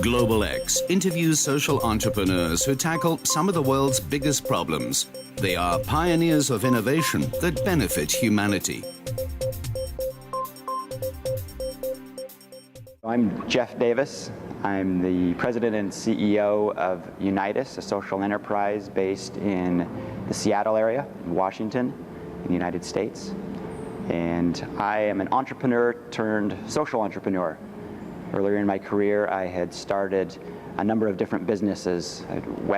Global X interviews social entrepreneurs who tackle some of the world's biggest problems. They are pioneers of innovation that benefit humanity. I'm Geoff Davis. I'm the president and CEO of UNITUS, a social enterprise based in the Seattle area, in Washington, in the United States. And I am an entrepreneur turned social entrepreneur. Earlier in my career, I had started a number of different businesses,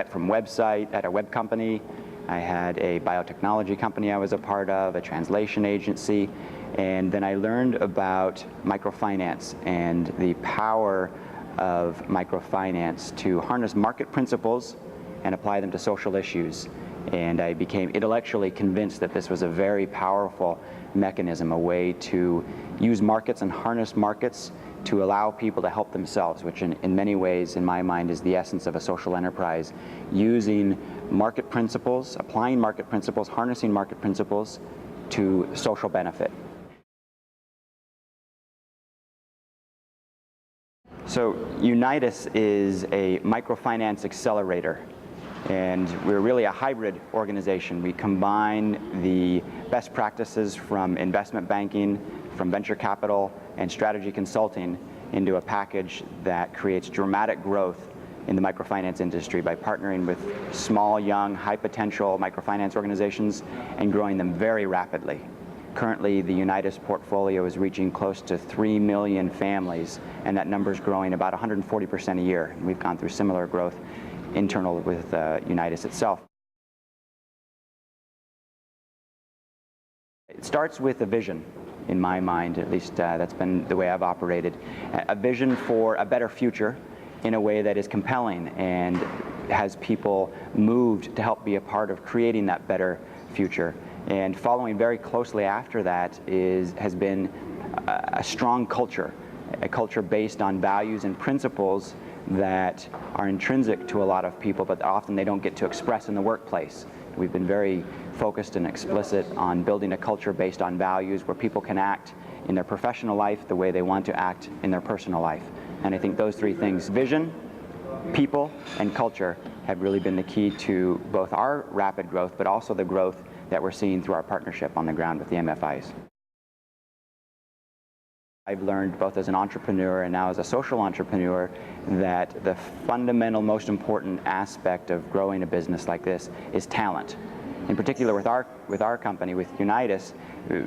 from website, at a web company. I had a biotechnology company I was a part of, a translation agency, and then I learned about microfinance and the power of microfinance to harness market principles and apply them to social issues. And I became intellectually convinced that this was a very powerful mechanism, a way to use markets and harness markets to allow people to help themselves, which in many ways, in my mind, is the essence of a social enterprise, using market principles, applying market principles, harnessing market principles to social benefit. So UNITUS is a microfinance accelerator, and we're really a hybrid organization. We combine the best practices from investment banking, from venture capital and strategy consulting into a package that creates dramatic growth in the microfinance industry by partnering with small, young, high potential microfinance organizations and growing them very rapidly. Currently, the UNITUS portfolio is reaching close to 3 million families, and that number is growing about 140% a year. And we've gone through similar growth internal with UNITUS itself. It starts with a vision, in my mind, at least that's been the way I've operated. A vision for a better future in a way that is compelling and has people moved to help be a part of creating that better future. And following very closely after that has been a strong culture, a culture based on values and principles that are intrinsic to a lot of people, but often they don't get to express in the workplace. We've been very focused and explicit on building a culture based on values where people can act in their professional life the way they want to act in their personal life. And I think those three things, vision, people, and culture, have really been the key to both our rapid growth, but also the growth that we're seeing through our partnership on the ground with the MFIs. I've learned both as an entrepreneur and now as a social entrepreneur that the fundamental, most important aspect of growing a business like this is talent. In particular, with our company, with UNITUS,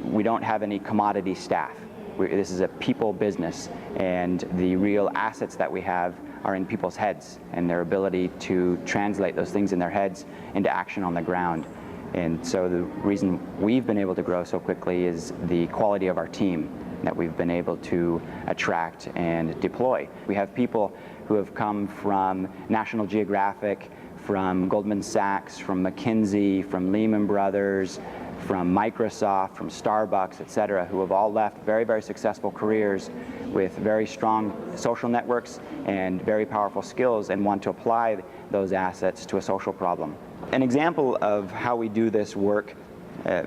we don't have any commodity staff. This is a people business, and the real assets that we have are in people's heads and their ability to translate those things in their heads into action on the ground. And so the reason we've been able to grow so quickly is the quality of our team that we've been able to attract and deploy. We have people who have come from National Geographic, from Goldman Sachs, from McKinsey, from Lehman Brothers, from Microsoft, from Starbucks, etc., who have all left very, very successful careers with very strong social networks and very powerful skills and want to apply those assets to a social problem. An example of how we do this work,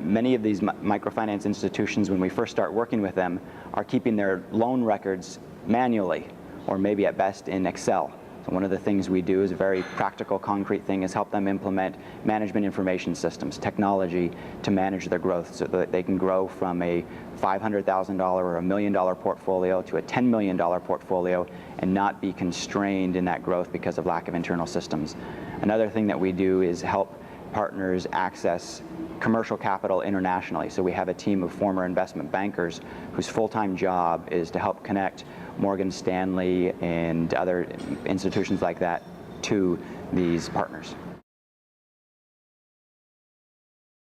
many of these microfinance institutions, when we first start working with them, are keeping their loan records manually, or maybe at best in Excel. So one of the things we do is a very practical, concrete thing, is help them implement management information systems, technology to manage their growth so that they can grow from a $500,000 or $1 million portfolio to a $10 million portfolio and not be constrained in that growth because of lack of internal systems. Another thing that we do is help partners access commercial capital internationally. So we have a team of former investment bankers whose full-time job is to help connect Morgan Stanley and other institutions like that to these partners.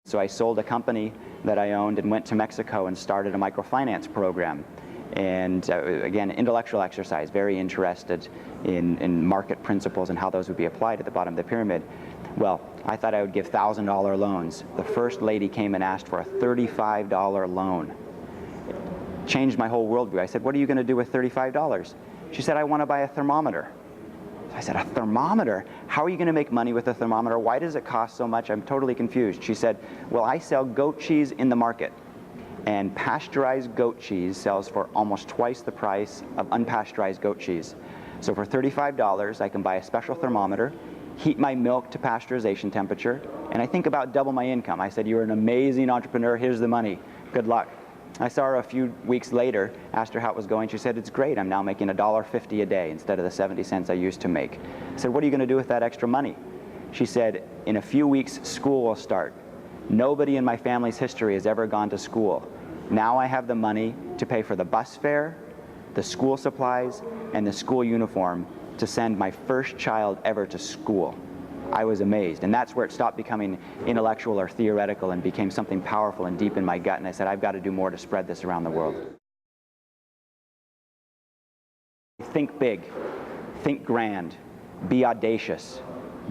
So I sold a company that I owned and went to Mexico and started a microfinance program. And again, intellectual exercise, very interested in market principles and how those would be applied at the bottom of the pyramid. Well, I thought I would give $1,000 loans. The first lady came and asked for a $35 loan. It changed my whole worldview. I said, "What are you going to do with $35? She said, "I want to buy a thermometer." I said, "A thermometer? How are you going to make money with a thermometer? Why does it cost so much? I'm totally confused." She said, "Well, I sell goat cheese in the market, and pasteurized goat cheese sells for almost twice the price of unpasteurized goat cheese. So for $35, I can buy a special thermometer, heat my milk to pasteurization temperature, and I think about double my income. I said, "You're an amazing entrepreneur, here's the money, good luck." I saw her a few weeks later, asked her how it was going. She said, "It's great, I'm now making $1.50 a day instead of the 70 cents I used to make." I said, "What are you going to do with that extra money?" She said, "In a few weeks, school will start. Nobody in my family's history has ever gone to school. Now I have the money to pay for the bus fare, the school supplies, and the school uniform to send my first child ever to school." I was amazed, and that's where it stopped becoming intellectual or theoretical and became something powerful and deep in my gut, and I said, I've got to do more to spread this around the world. Think big, think grand, be audacious,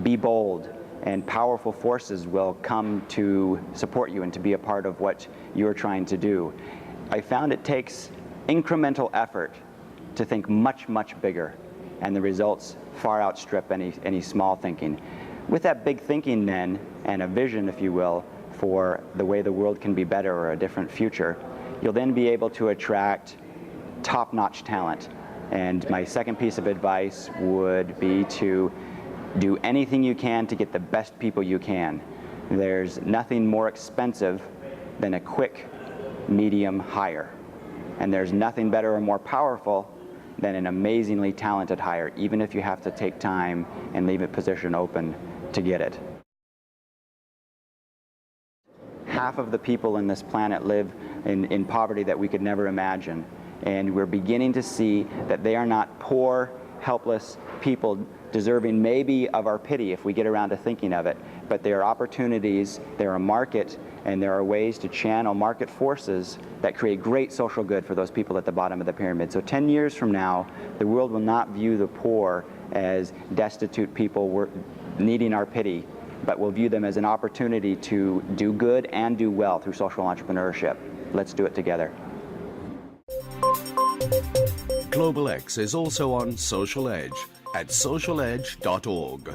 be bold, and powerful forces will come to support you and to be a part of what you're trying to do. I found it takes incremental effort to think much, much bigger, and the results far outstrip any small thinking. With that big thinking then, and a vision, if you will, for the way the world can be better or a different future, you'll then be able to attract top-notch talent. And my second piece of advice would be to do anything you can to get the best people you can. There's nothing more expensive than a quick, medium hire. And there's nothing better or more powerful than an amazingly talented hire, even if you have to take time and leave a position open to get it. Half of the people in this planet live in poverty that we could never imagine. And we're beginning to see that they are not poor, helpless people deserving maybe of our pity if we get around to thinking of it, but there are opportunities, there are a market, and there are ways to channel market forces that create great social good for those people at the bottom of the pyramid. So 10 years from now, the world will not view the poor as destitute people needing our pity, but will view them as an opportunity to do good and do well through social entrepreneurship. Let's do it together. Global X is also on Social Edge at socialEdge.org.